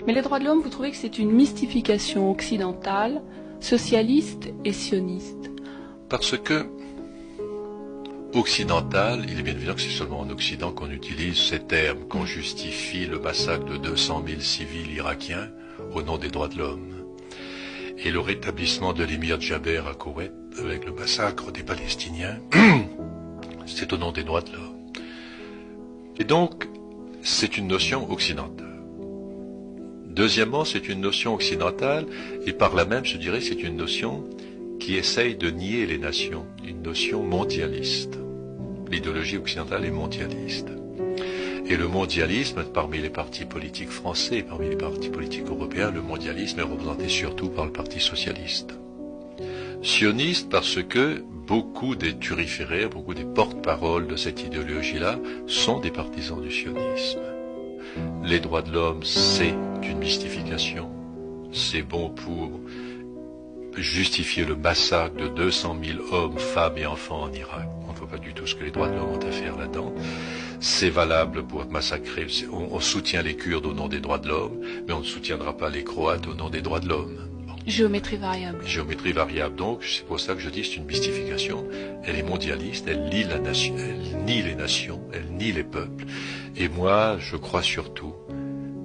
Mais les droits de l'homme, vous trouvez que c'est une mystification occidentale, socialiste et sioniste? Parce que, occidental, il est bien évident que c'est seulement en Occident qu'on utilise ces termes, qu'on justifie le massacre de 200 000 civils irakiens au nom des droits de l'homme. Et le rétablissement de l'émir Jaber à Koweït, avec le massacre des Palestiniens, c'est au nom des droits de l'homme. Et donc, c'est une notion occidentale. Deuxièmement, c'est une notion occidentale, et par là même, je dirais, c'est une notion qui essaye de nier les nations, une notion mondialiste. L'idéologie occidentale est mondialiste. Et le mondialisme, parmi les partis politiques français, parmi les partis politiques européens, le mondialisme est représenté surtout par le Parti socialiste. Sioniste parce que beaucoup des turiféraires, beaucoup des porte-paroles de cette idéologie-là sont des partisans du sionisme. Les droits de l'homme, c'est une mystification. C'est bon pour justifier le massacre de 200 000 hommes, femmes et enfants en Irak. On ne voit pas du tout ce que les droits de l'homme ont à faire là-dedans. C'est valable pour massacrer. On soutient les Kurdes au nom des droits de l'homme, mais on ne soutiendra pas les Croates au nom des droits de l'homme. Bon. Géométrie variable. Géométrie variable, donc, c'est pour ça que je dis c'est une mystification. Elle est mondialiste, elle nie la nation, elle nie les nations, elle nie les peuples. Et moi, je crois surtout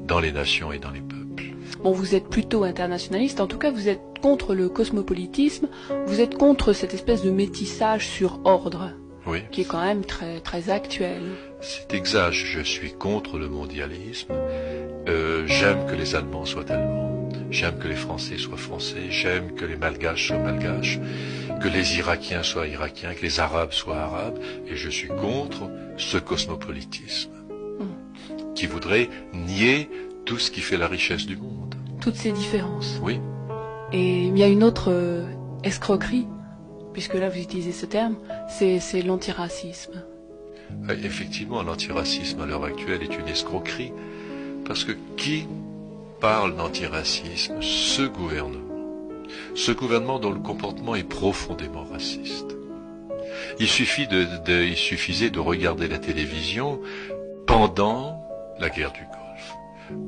dans les nations et dans les peuples. Bon, vous êtes plutôt internationaliste, en tout cas vous êtes contre le cosmopolitisme, vous êtes contre cette espèce de métissage sur ordre, oui, qui est quand même très, très actuel. C'est exact, je suis contre le mondialisme, j'aime que les Allemands soient Allemands, j'aime que les Français soient Français, j'aime que les Malgaches soient Malgaches, que les Irakiens soient Irakiens, que les Arabes soient Arabes, et je suis contre ce cosmopolitisme qui voudrait nier tout ce qui fait la richesse du monde. Toutes ces différences. Oui. Et il y a une autre escroquerie, puisque là vous utilisez ce terme, c'est l'antiracisme. Effectivement, l'antiracisme à l'heure actuelle est une escroquerie, parce que qui parle d'antiracisme? Ce gouvernement dont le comportement est profondément raciste. Il suffisait de regarder la télévision pendant la guerre du Golfe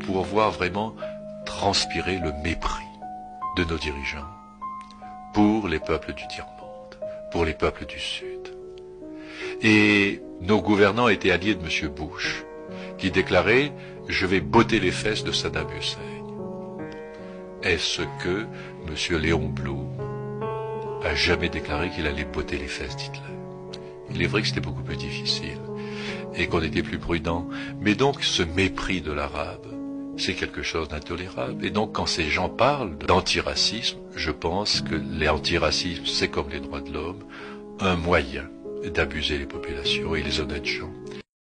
pour voir vraiment transpirer le mépris de nos dirigeants pour les peuples du tiers-monde, pour les peuples du Sud. Et nos gouvernants étaient alliés de M. Bush, qui déclarait « Je vais botter les fesses de Saddam Hussein ». Est-ce que M. Léon Blum a jamais déclaré qu'il allait botter les fesses d'Hitler? Il est vrai que c'était beaucoup plus difficile et qu'on était plus prudent. Mais donc ce mépris de l'arabe, c'est quelque chose d'intolérable. Et donc quand ces gens parlent d'antiracisme, je pense que l'antiracisme, c'est comme les droits de l'homme, un moyen d'abuser les populations et les honnêtes gens.